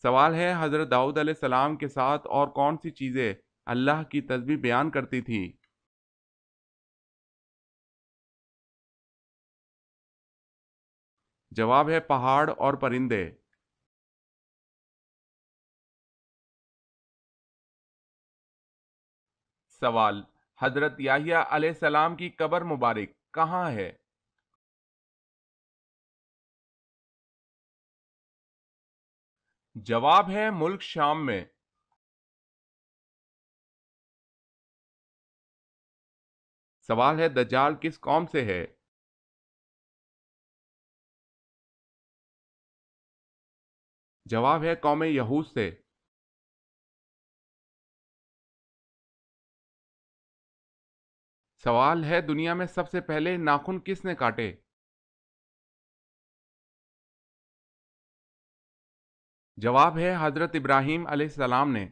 سوال ہے حضرت داؤد علیہ السلام کے ساتھ اور کون سی چیزیں اللہ کی تسبیح بیان کرتی تھی؟ جواب ہے پہاڑ اور پرندے۔ سوال، حضرت یحییٰ علیہ السلام کی قبر مبارک کہاں ہے؟ جواب ہے ملک شام میں۔ سوال ہے دجال کس قوم سے ہے؟ جواب ہے قوم یہود سے۔ سوال ہے دنیا میں سب سے پہلے ناخن کس نے کاٹے؟ جواب ہے حضرت ابراہیم علیہ السلام نے۔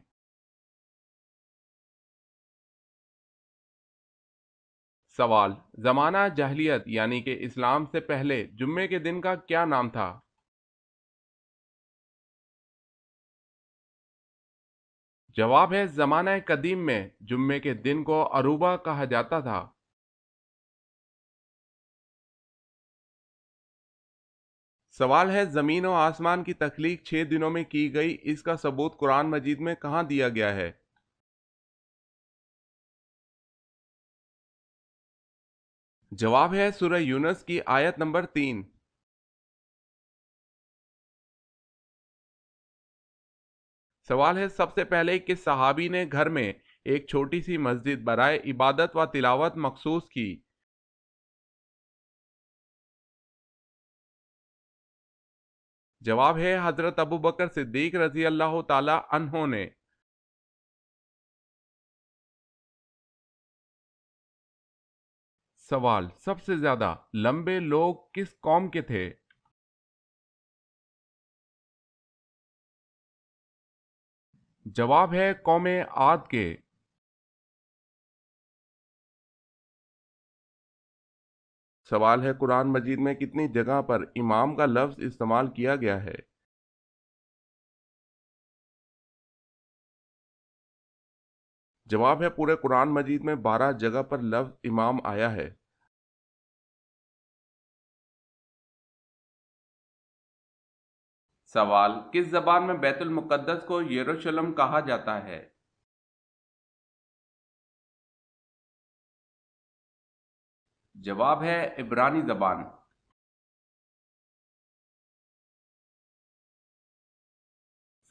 سوال، زمانہ جاہلیت یعنی کہ اسلام سے پہلے جمعے کے دن کا کیا نام تھا؟ جواب ہے زمانہ قدیم میں جمعے کے دن کو عروبہ کہا جاتا تھا۔ سوال ہے زمین و آسمان کی تخلیق 6 دنوں میں کی گئی، اس کا ثبوت قرآن مجید میں کہاں دیا گیا ہے؟ جواب ہے سورہ یونس کی آیت نمبر 3۔ سوال ہے سب سے پہلے کس صحابی نے گھر میں ایک چھوٹی سی مسجد برائے عبادت و تلاوت مخصوص کی؟ جواب ہے حضرت ابوبکر صدیق رضی اللہ تعالی عنہ نے۔ سوال، سب سے زیادہ لمبے لوگ کس قوم کے تھے؟ جواب ہے قوم عاد کے۔ سوال ہے قرآن مجید میں کتنی جگہ پر امام کا لفظ استعمال کیا گیا ہے؟ جواب ہے پورے قرآن مجید میں 12 جگہ پر لفظ امام آیا ہے۔ سوال، کس زبان میں بیت المقدس کو یروشلم کہا جاتا ہے؟ جواب ہے عبرانی زبان۔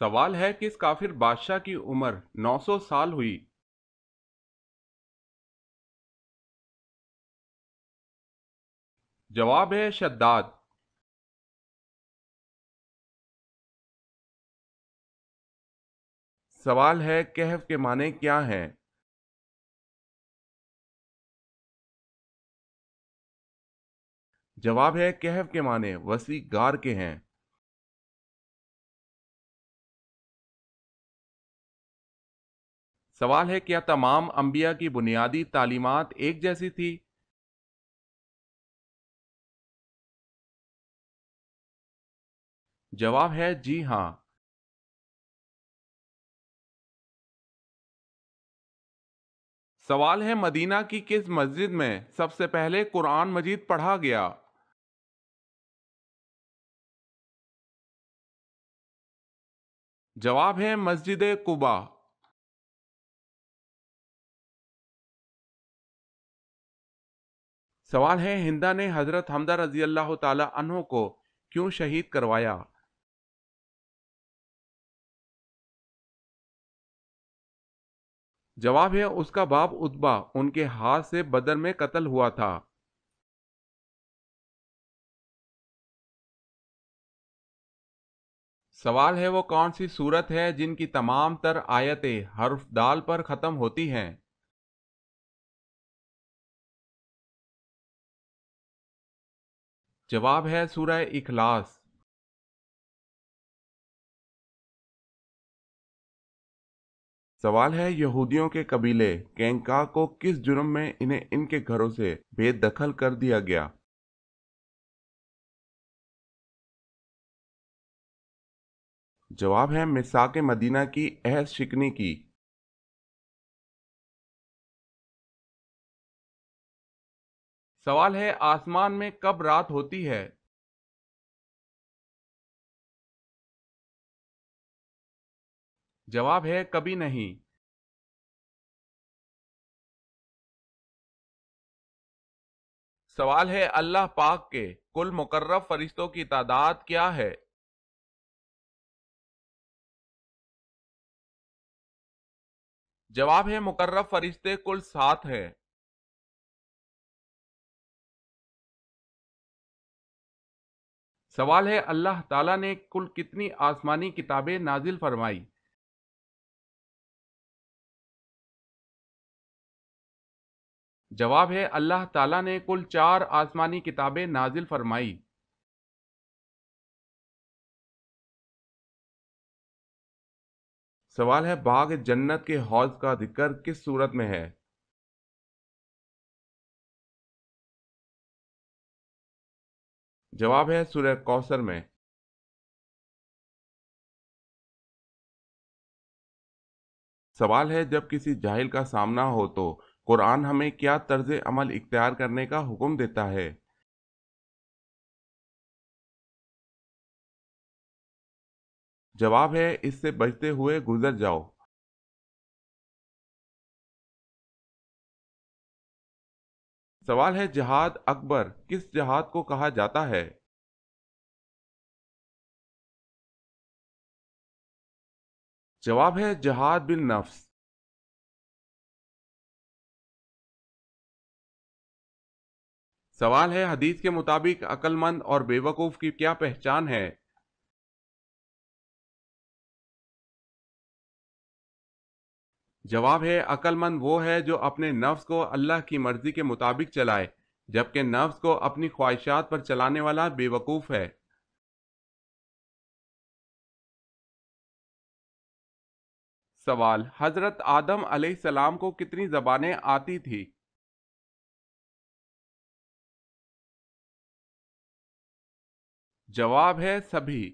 سوال ہے کس کافر بادشاہ کی عمر 900 سال ہوئی؟ جواب ہے شداد۔ سوال ہے کہف کے معنی کیا ہیں؟ جواب ہے کہف کے معنی وسیع غار کے ہیں۔ سوال ہے کیا تمام انبیاء کی بنیادی تعلیمات ایک جیسی تھی؟ جواب ہے جی ہاں۔ سوال ہے مدینہ کی کس مسجد میں سب سے پہلے قرآن مجید پڑھا گیا؟ جواب ہے مسجد قباء۔ سوال ہے ہندا نے حضرت حمزہ رضی اللہ تعالی عنہ کو کیوں شہید کروایا؟ جواب ہے اس کا باپ عتبہ ان کے ہاتھ سے بدر میں قتل ہوا تھا۔ سوال ہے وہ کون سی سورت ہے جن کی تمام تر آیتیں حرف دال پر ختم ہوتی ہیں؟ جواب ہے سورہ اخلاص۔ سوال ہے یہودیوں کے قبیلے کینکا کو کس جرم میں انہیں ان کے گھروں سے بے دخل کر دیا گیا؟ جواب ہے میثاق مدینہ کی عہد شکنی کی۔ سوال ہے آسمان میں کب رات ہوتی ہے؟ جواب ہے کبھی نہیں۔ سوال ہے اللہ پاک کے کل مقرب فرشتوں کی تعداد کیا ہے؟ جواب ہے مقرب فرشتے کل 7 ہیں۔ سوال ہے اللہ تعالیٰ نے کل کتنی آسمانی کتابیں نازل فرمائی؟ جواب ہے اللہ تعالیٰ نے کل 4 آسمانی کتابیں نازل فرمائی۔ سوال ہے باغ جنت کے حوض کا ذکر کس صورت میں ہے؟ جواب ہے سورہ کوثر میں۔ سوال ہے جب کسی جاہل کا سامنا ہو تو قرآن ہمیں کیا طرز عمل اختیار کرنے کا حکم دیتا ہے؟ جواب ہے اس سے بچتے ہوئے گزر جاؤ۔ سوال ہے جہاد اکبر کس جہاد کو کہا جاتا ہے؟ جواب ہے جہاد بالنفس۔ سوال ہے حدیث کے مطابق عقل مند اور بے وقوف کی کیا پہچان ہے؟ جواب ہے عقل مند وہ ہے جو اپنے نفس کو اللہ کی مرضی کے مطابق چلائے، جبکہ نفس کو اپنی خواہشات پر چلانے والا بے وقوف ہے۔ سوال حضرت آدم علیہ السلام کو کتنی زبانیں آتی تھی؟ جواب ہے سبھی۔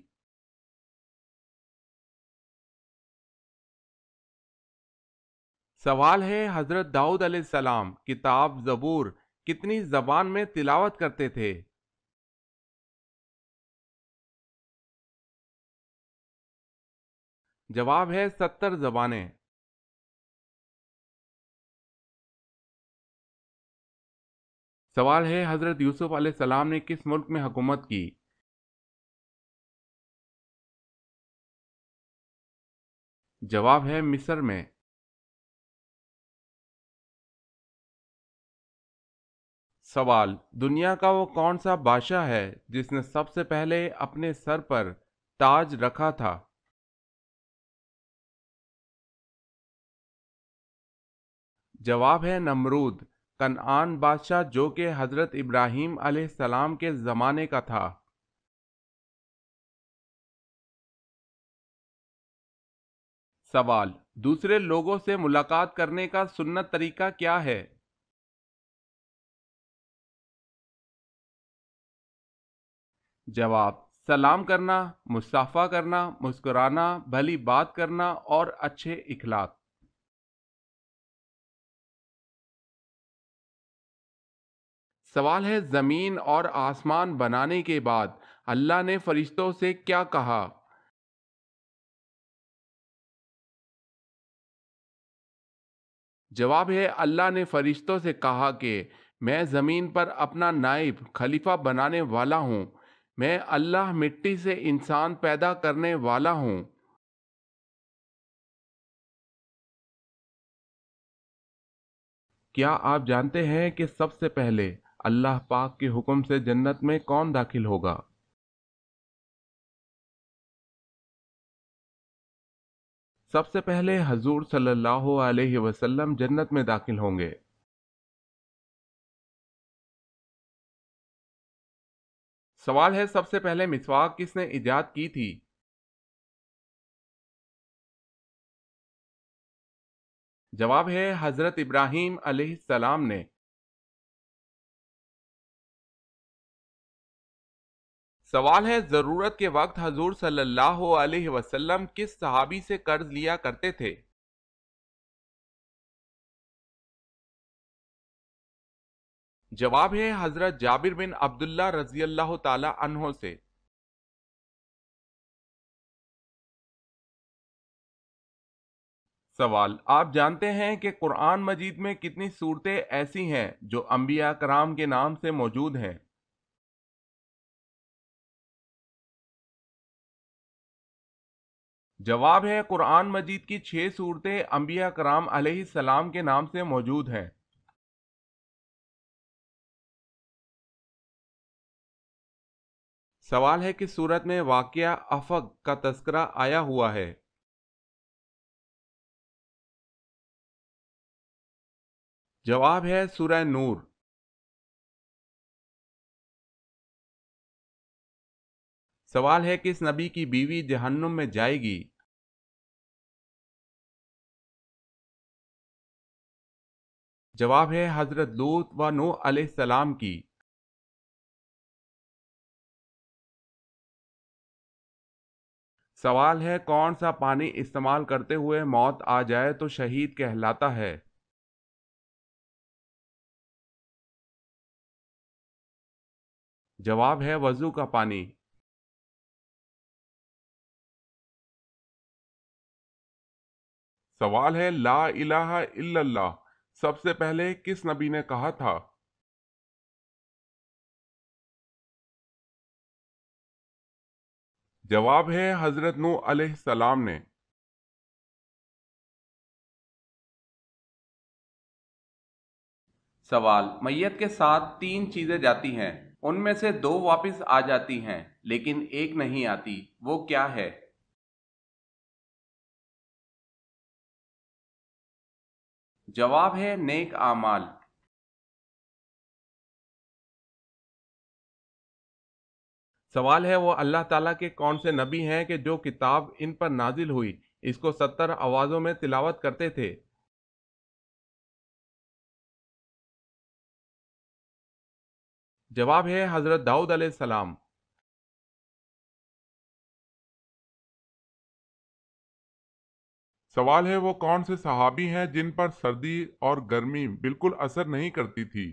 سوال ہے حضرت داؤد علیہ السلام کتاب زبور کتنی زبان میں تلاوت کرتے تھے؟ جواب ہے 70 زبانیں۔ سوال ہے حضرت یوسف علیہ السلام نے کس ملک میں حکومت کی؟ جواب ہے مصر میں۔ سوال دنیا کا وہ کون سا بادشاہ ہے جس نے سب سے پہلے اپنے سر پر تاج رکھا تھا؟ جواب ہے نمرود، کنعان بادشاہ جو کہ حضرت ابراہیم علیہ السلام کے زمانے کا تھا۔ سوال دوسرے لوگوں سے ملاقات کرنے کا سنت طریقہ کیا ہے؟ جواب سلام کرنا، مصافحہ کرنا، مسکرانا، بھلی بات کرنا اور اچھے اخلاق۔ سوال ہے زمین اور آسمان بنانے کے بعد اللہ نے فرشتوں سے کیا کہا؟ جواب ہے اللہ نے فرشتوں سے کہا کہ میں زمین پر اپنا نائب خلیفہ بنانے والا ہوں، میں اللہ مٹی سے انسان پیدا کرنے والا ہوں۔ کیا آپ جانتے ہیں کہ سب سے پہلے اللہ پاک کے حکم سے جنت میں کون داخل ہوگا؟ سب سے پہلے حضور صلی اللہ علیہ وسلم جنت میں داخل ہوں گے۔ سوال ہے سب سے پہلے مسواک کس نے ایجاد کی تھی؟ جواب ہے حضرت ابراہیم علیہ السلام نے۔ سوال ہے، ضرورت کے وقت حضور صلی اللہ علیہ وسلم کس صحابی سے قرض لیا کرتے تھے؟ جواب ہے حضرت جابر بن عبداللہ رضی اللہ تعالی عنہ سے۔ سوال، آپ جانتے ہیں کہ قرآن مجید میں کتنی صورتیں ایسی ہیں جو انبیاء کرام کے نام سے موجود ہیں؟ جواب ہے قرآن مجید کی 6 صورتیں انبیاء کرام علیہ السلام کے نام سے موجود ہیں۔ سوال ہے کہ سورت میں واقعہ افق کا تذکرہ آیا ہوا ہے؟ جواب ہے سورہ نور۔ سوال ہے کس نبی کی بیوی جہنم میں جائے گی؟ جواب ہے حضرت لوط و نوح علیہ السلام کی۔ سوال ہے کون سا پانی استعمال کرتے ہوئے موت آ جائے تو شہید کہلاتا ہے؟ جواب ہے وضو کا پانی۔ سوال ہے لا الہ الا اللہ سب سے پہلے کس نبی نے کہا تھا؟ جواب ہے حضرت نوح علیہ السلام نے۔ سوال، میت کے ساتھ 3 چیزیں جاتی ہیں، ان میں سے 2 واپس آ جاتی ہیں لیکن ایک نہیں آتی، وہ کیا ہے؟ جواب ہے نیک اعمال۔ سوال ہے وہ اللہ تعالیٰ کے کون سے نبی ہیں کہ جو کتاب ان پر نازل ہوئی اس کو 70 آوازوں میں تلاوت کرتے تھے؟ جواب ہے حضرت داؤد علیہ السلام۔ سوال ہے وہ کون سے صحابی ہیں جن پر سردی اور گرمی بالکل اثر نہیں کرتی تھی؟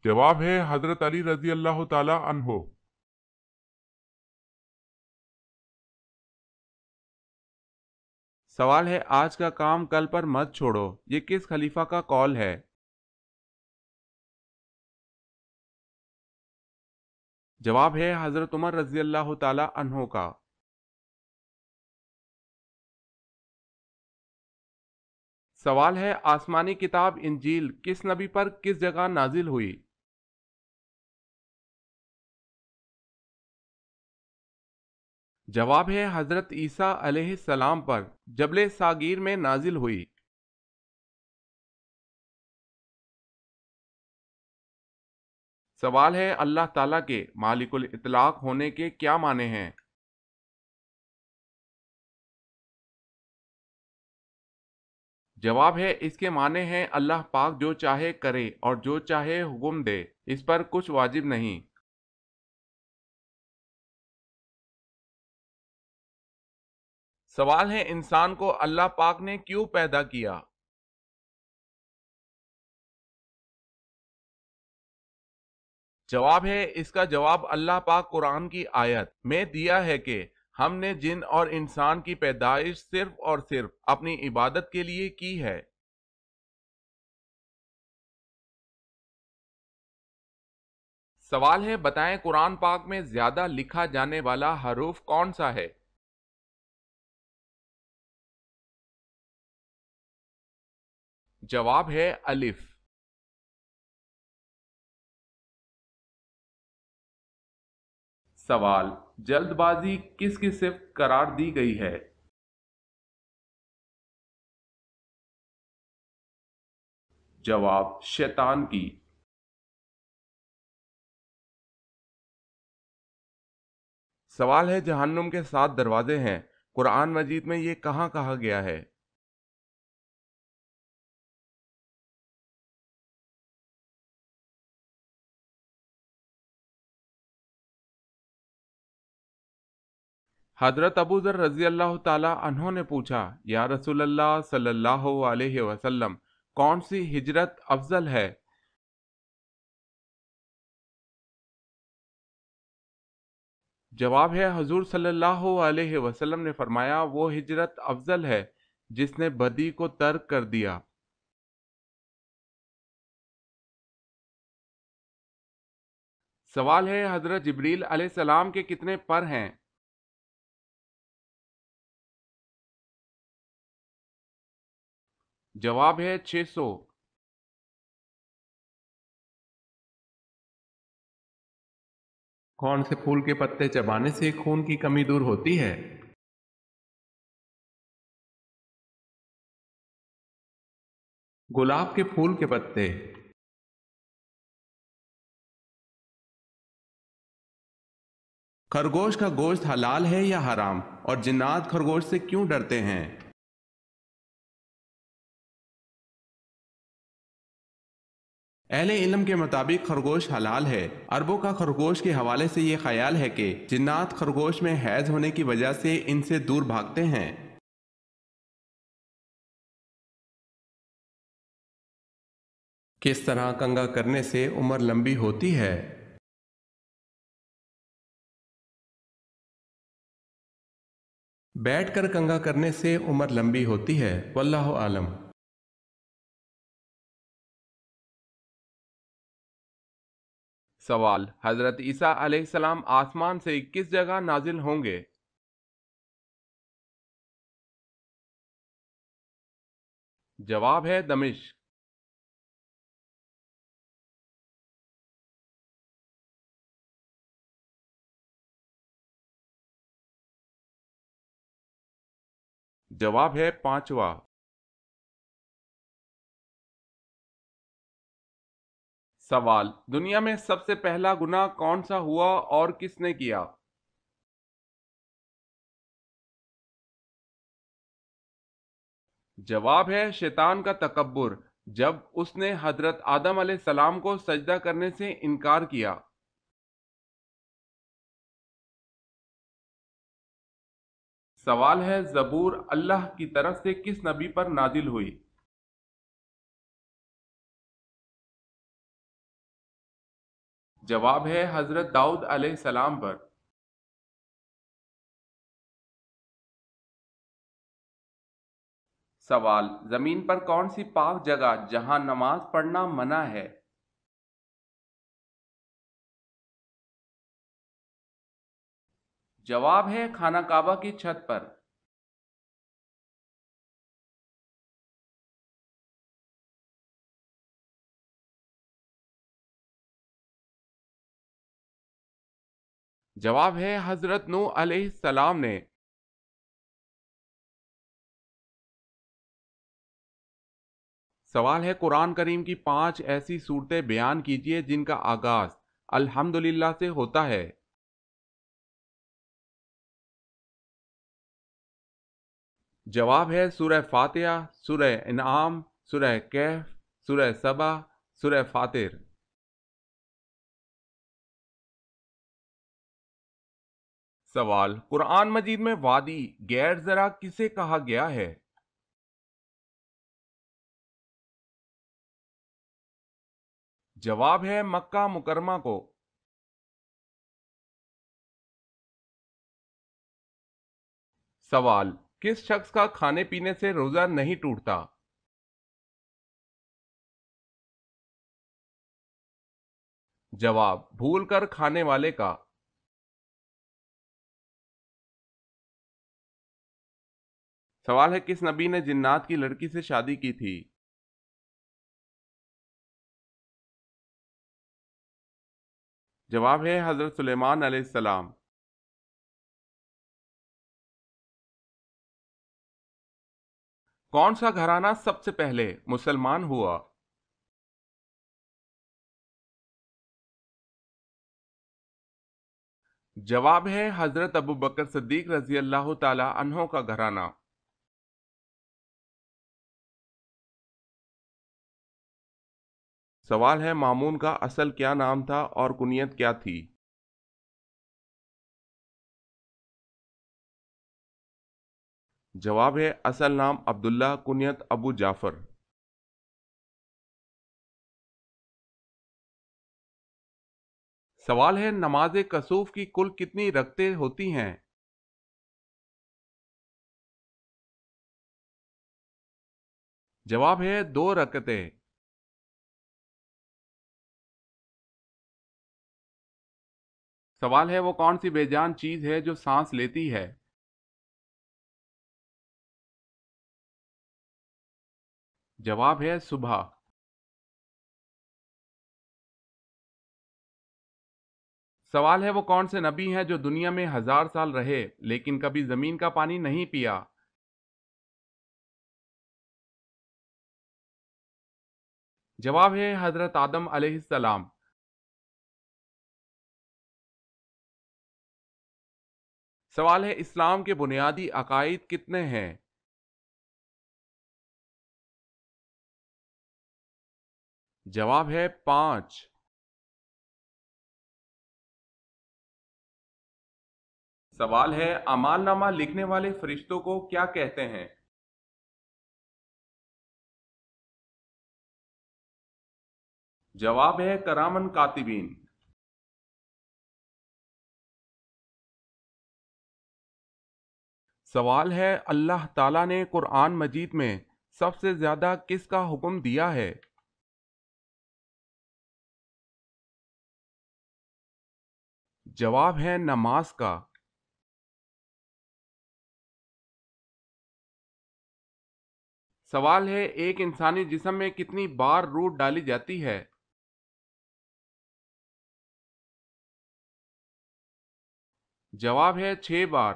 جواب ہے حضرت علی رضی اللہ تعالی عنہ۔ سوال ہے آج کا کام کل پر مت چھوڑو، یہ کس خلیفہ کا قول ہے؟ جواب ہے حضرت عمر رضی اللہ تعالی عنہ کا۔ سوال ہے آسمانی کتاب انجیل کس نبی پر کس جگہ نازل ہوئی؟ جواب ہے حضرت عیسیٰ علیہ السلام پر جبل ساگیر میں نازل ہوئی۔ سوال ہے اللہ تعالیٰ کے مالک الاطلاق ہونے کے کیا معنی ہیں؟ جواب ہے اس کے معنی ہیں اللہ پاک جو چاہے کرے اور جو چاہے حکم دے، اس پر کچھ واجب نہیں۔ سوال ہے انسان کو اللہ پاک نے کیوں پیدا کیا؟ جواب ہے اس کا جواب اللہ پاک قرآن کی آیت میں دیا ہے کہ ہم نے جن اور انسان کی پیدائش صرف اور صرف اپنی عبادت کے لیے کی ہے۔ سوال ہے بتائیں قرآن پاک میں زیادہ لکھا جانے والا حروف کون سا ہے؟ جواب ہے الف۔ سوال، جلد بازی کس کی صفت قرار دی گئی ہے؟ جواب شیطان کی۔ سوال ہے جہنم کے 7 دروازے ہیں، قرآن مجید میں یہ کہاں کہا گیا ہے؟ حضرت ابو ذر رضی اللہ تعالی عنہ نے پوچھا، یا رسول اللہ صلی اللہ علیہ وسلم، کون سی ہجرت افضل ہے؟ جواب ہے، حضور صلی اللہ علیہ وسلم نے فرمایا، وہ ہجرت افضل ہے جس نے بدی کو ترک کر دیا۔ سوال ہے، حضرت جبریل علیہ السلام کے کتنے پر ہیں؟ جواب ہے 600۔ کون سے پھول کے پتے چبانے سے خون کی کمی دور ہوتی ہے؟ گلاب کے پھول کے پتے۔ خرگوش کا گوشت حلال ہے یا حرام، اور جنات خرگوش سے کیوں ڈرتے ہیں؟ اہل علم کے مطابق خرگوش حلال ہے۔ عربوں کا خرگوش کے حوالے سے یہ خیال ہے کہ جنات خرگوش میں حیض ہونے کی وجہ سے ان سے دور بھاگتے ہیں۔ کس طرح کنگھا کرنے سے عمر لمبی ہوتی ہے؟ بیٹھ کر کنگھا کرنے سے عمر لمبی ہوتی ہے، واللہ عالم۔ سوال، حضرت عیسیٰ علیہ السلام آسمان سے کس جگہ نازل ہوں گے؟ جواب ہے دمشق۔ جواب ہے پانچواں۔ سوال، دنیا میں سب سے پہلا گناہ کون سا ہوا اور کس نے کیا؟ جواب ہے شیطان کا تکبر، جب اس نے حضرت آدم علیہ السلام کو سجدہ کرنے سے انکار کیا۔ سوال ہے، زبور اللہ کی طرف سے کس نبی پر نازل ہوئی؟ جواب ہے حضرت داؤد علیہ السلام پر۔ سوال، زمین پر کون سی پاک جگہ جہاں نماز پڑھنا منع ہے؟ جواب ہے خانہ کعبہ کی چھت پر۔ جواب ہے حضرت نوح علیہ السلام نے۔ سوال ہے، قرآن کریم کی 5 ایسی صورتیں بیان کیجئے جن کا آغاز الحمدللہ سے ہوتا ہے۔ جواب ہے سورہ فاتحہ، سورہ انعام، سورہ کہف، سورہ سبا، سورہ فاطر۔ سوال، قرآن مجید میں وادی غیر زرع کسے کہا گیا ہے؟ جواب ہے مکہ مکرمہ کو۔ سوال، کس شخص کا کھانے پینے سے روزہ نہیں ٹوٹتا؟ جواب، بھول کر کھانے والے کا۔ سوال ہے، کس نبی نے جنات کی لڑکی سے شادی کی تھی؟ جواب ہے حضرت سلیمان علیہ السلام۔ کون سا گھرانہ سب سے پہلے مسلمان ہوا؟ جواب ہے حضرت ابو بکر صدیق رضی اللہ تعالی عنہ کا گھرانہ۔ سوال ہے، مامون کا اصل کیا نام تھا اور کنیت کیا تھی؟ جواب ہے اصل نام عبداللہ، کنیت ابو جعفر۔ سوال ہے نماز کسوف کی کل کتنی رکعتیں ہوتی ہیں؟ جواب ہے 2 رکعتیں۔ سوال ہے وہ کون سی بے جان چیز ہے جو سانس لیتی ہے؟ جواب ہے صبح۔ سوال ہے وہ کون سے نبی ہیں جو دنیا میں 1000 سال رہے لیکن کبھی زمین کا پانی نہیں پیا؟ جواب ہے حضرت آدم علیہ السلام۔ سوال ہے اسلام کے بنیادی عقائد کتنے ہیں؟ جواب ہے 5۔ سوال ہے اعمال نامہ لکھنے والے فرشتوں کو کیا کہتے ہیں؟ جواب ہے کرامن کاتبین۔ سوال ہے اللہ تعالیٰ نے قرآن مجید میں سب سے زیادہ کس کا حکم دیا ہے؟ جواب ہے نماز کا۔ سوال ہے ایک انسانی جسم میں کتنی بار روح ڈالی جاتی ہے؟ جواب ہے 6 بار۔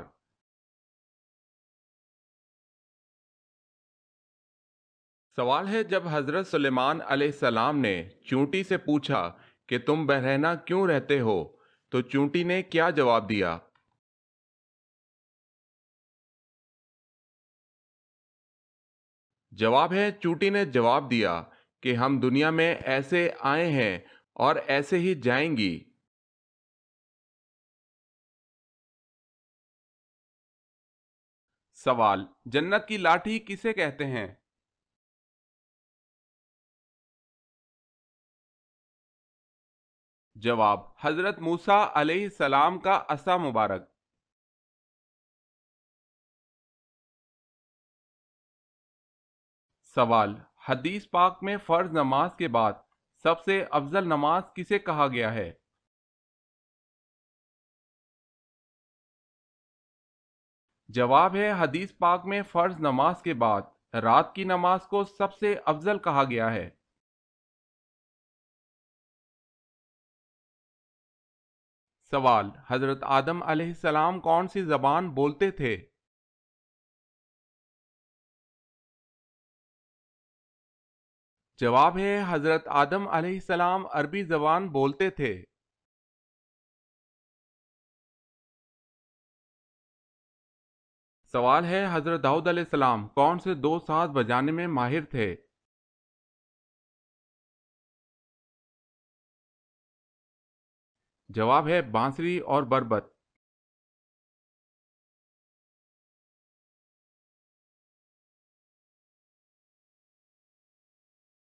سوال ہے جب حضرت سلیمان علیہ السلام نے چونٹی سے پوچھا کہ تم برہنہ کیوں رہتے ہو تو چونٹی نے کیا جواب دیا؟ جواب ہے چونٹی نے جواب دیا کہ ہم دنیا میں ایسے آئے ہیں اور ایسے ہی جائیں گی۔ سوال جنت کی لاٹھی کسے کہتے ہیں؟ جواب حضرت موسیٰ علیہ السلام کا عصا مبارک۔ سوال حدیث پاک میں فرض نماز کے بعد سب سے افضل نماز کسے کہا گیا ہے؟ جواب ہے حدیث پاک میں فرض نماز کے بعد رات کی نماز کو سب سے افضل کہا گیا ہے۔ سوال حضرت آدم علیہ السلام کون سی زبان بولتے تھے؟ جواب ہے حضرت آدم علیہ السلام عربی زبان بولتے تھے۔ سوال ہے حضرت داؤد علیہ السلام کون سے 2 ساز بجانے میں ماہر تھے؟ جواب ہے بانسری اور بربط۔